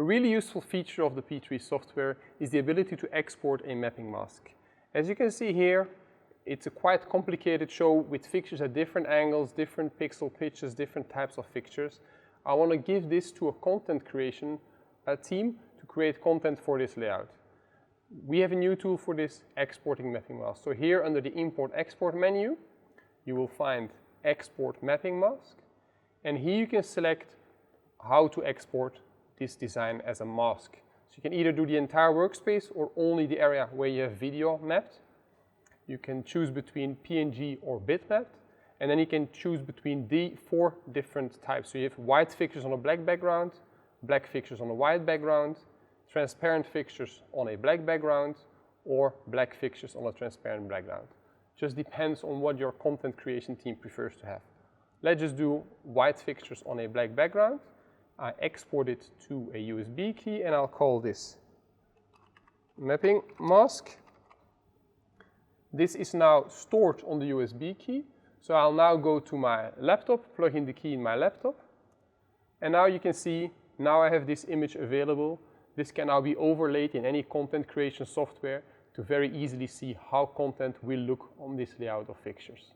really useful feature of the P3 software is the ability to export a mapping mask. As you can see here, it's a quite complicated show with fixtures at different angles, different pixel pitches, different types of fixtures. I want to give this to a content creation team to create content for this layout. We have a new tool for this, exporting mapping mask. So here under the import-export menu, you will find export mapping mask. And here you can select how to export this design as a mask. So you can either do the entire workspace or only the area where you have video mapped. You can choose between PNG or bitmapped, and then you can choose between the 4 different types. So you have white fixtures on a black background, black fixtures on a white background, transparent fixtures on a black background, or black fixtures on a transparent background. Just depends on what your content creation team prefers to have. Let's just do white fixtures on a black background. I export it to a USB key and I'll call this mapping mask. This is now stored on the USB key. So I'll now go to my laptop, plug in the key in my laptop. And now you can see, now I have this image available. This can now be overlaid in any content creation software to very easily see how content will look on this layout of fixtures.